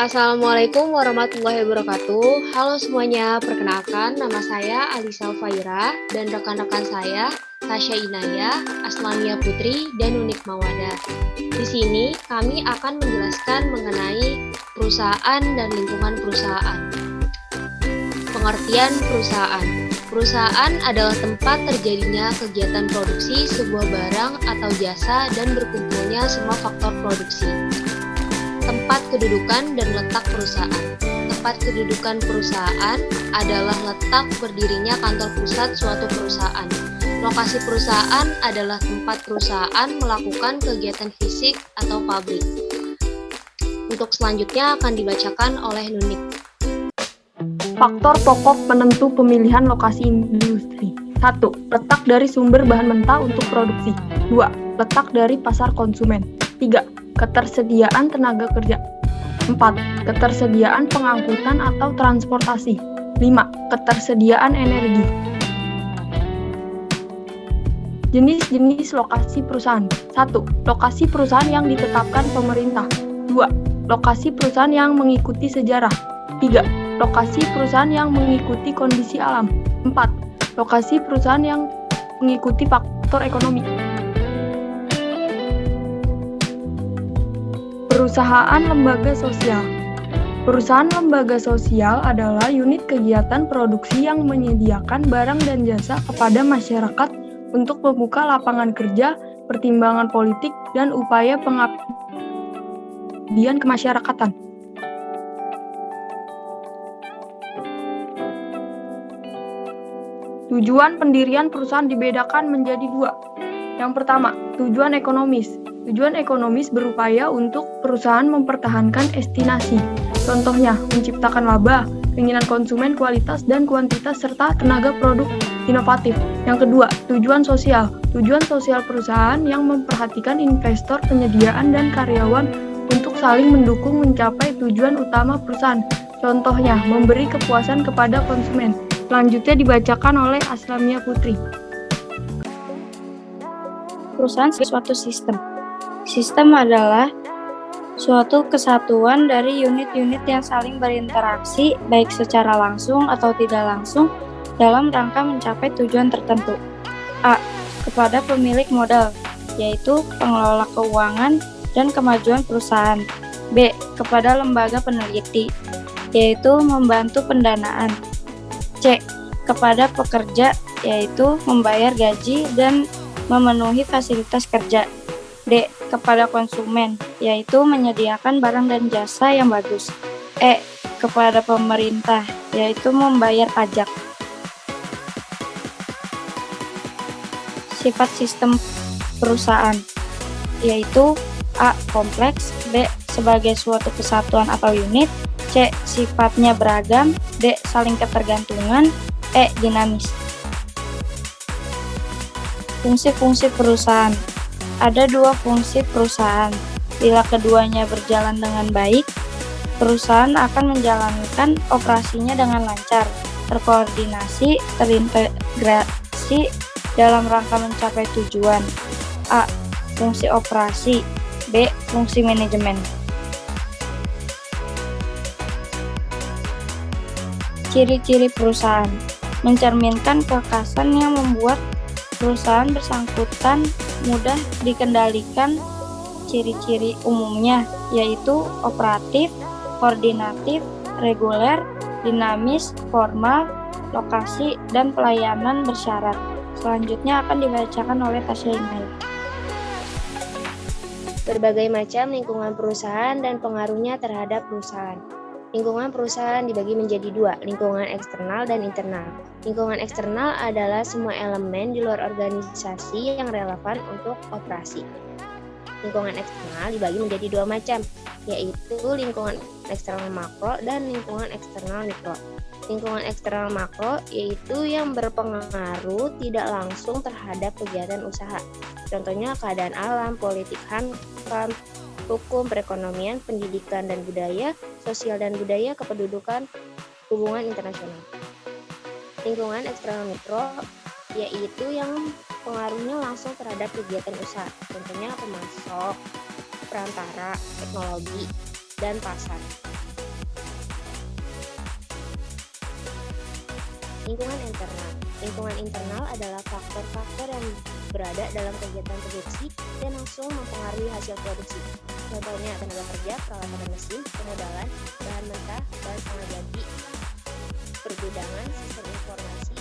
Assalamualaikum warahmatullahi wabarakatuh. Halo semuanya, perkenalkan nama saya Alisa Faira dan rekan-rekan saya Tasya Inaya, Aslamia Putri, dan Unik Mawada. Di sini kami akan menjelaskan mengenai perusahaan dan lingkungan perusahaan. Pengertian perusahaan. Perusahaan adalah tempat terjadinya kegiatan produksi sebuah barang atau jasa dan berkumpulnya semua faktor produksi. Tempat kedudukan dan letak perusahaan. Tempat kedudukan perusahaan adalah letak berdirinya kantor pusat suatu perusahaan. Lokasi perusahaan adalah tempat perusahaan melakukan kegiatan fisik atau pabrik. Untuk selanjutnya akan dibacakan oleh Nunik. Faktor pokok penentu pemilihan lokasi industri. 1. Letak dari sumber bahan mentah untuk produksi. 2. Letak dari pasar konsumen. 3. Ketersediaan tenaga kerja. 4. Ketersediaan pengangkutan atau transportasi. 5. Ketersediaan energi. Jenis-jenis lokasi perusahaan. 1. Lokasi perusahaan yang ditetapkan pemerintah. 2. Lokasi perusahaan yang mengikuti sejarah. 3. Lokasi perusahaan yang mengikuti kondisi alam. 4. Lokasi perusahaan yang mengikuti faktor ekonomi. Perusahaan lembaga sosial. Perusahaan lembaga sosial adalah unit kegiatan produksi yang menyediakan barang dan jasa kepada masyarakat untuk membuka lapangan kerja, pertimbangan politik, dan upaya pengabdian kemasyarakatan. Tujuan pendirian perusahaan dibedakan menjadi dua. Yang pertama, tujuan ekonomis. Tujuan ekonomis berupaya untuk perusahaan mempertahankan estimasi. Contohnya, menciptakan laba, keinginan konsumen, kualitas dan kuantitas, serta tenaga produk inovatif. Yang kedua, tujuan sosial. Tujuan sosial perusahaan yang memperhatikan investor, penyediaan, dan karyawan untuk saling mendukung mencapai tujuan utama perusahaan. Contohnya, memberi kepuasan kepada konsumen. Selanjutnya dibacakan oleh Aslamia Putri. Perusahaan suatu sistem. Sistem adalah suatu kesatuan dari unit-unit yang saling berinteraksi baik secara langsung atau tidak langsung dalam rangka mencapai tujuan tertentu. A. Kepada pemilik modal, yaitu pengelola keuangan dan kemajuan perusahaan. B. Kepada lembaga peneliti, yaitu membantu pendanaan. C. Kepada pekerja, yaitu membayar gaji dan memenuhi fasilitas kerja. D. Kepada konsumen, yaitu menyediakan barang dan jasa yang bagus. E. Kepada pemerintah, yaitu membayar pajak. Sifat sistem perusahaan, yaitu A. Kompleks, B. Sebagai suatu kesatuan atau unit, C. Sifatnya beragam, D. Saling ketergantungan, E. Dinamis. Fungsi-fungsi perusahaan. Ada dua fungsi perusahaan. Bila keduanya berjalan dengan baik, perusahaan akan menjalankan operasinya dengan lancar, terkoordinasi, terintegrasi dalam rangka mencapai tujuan. A. Fungsi operasi, B. Fungsi manajemen. Ciri-ciri perusahaan mencerminkan kekasan yang membuat perusahaan bersangkutan mudah dikendalikan. Ciri-ciri umumnya yaitu operatif, koordinatif, reguler, dinamis, formal, lokasi, dan pelayanan bersyarat. Selanjutnya akan dibacakan oleh Tasya Inaya. Berbagai macam lingkungan perusahaan dan pengaruhnya terhadap perusahaan. Lingkungan perusahaan dibagi menjadi dua, lingkungan eksternal dan internal. Lingkungan eksternal adalah semua elemen di luar organisasi yang relevan untuk operasi. Lingkungan eksternal dibagi menjadi dua macam, yaitu lingkungan eksternal makro dan lingkungan eksternal mikro. Lingkungan eksternal makro yaitu yang berpengaruh tidak langsung terhadap kegiatan usaha. Contohnya keadaan alam, politik hankam, hukum, perekonomian, pendidikan dan budaya, sosial dan budaya, kependudukan, hubungan internasional. Lingkungan eksternal mikro yaitu yang pengaruhnya langsung terhadap kegiatan usaha, contohnya pemasok, perantara, teknologi, dan pasar. Lingkungan internal. Lingkungan internal adalah faktor-faktor yang berada dalam kegiatan produksi dan langsung mempengaruhi hasil produksi. Contohnya tenaga kerja, peralatan mesin, pemodalan, bahan mentah, bahan setengah jadi, pergudangan, sistem informasi,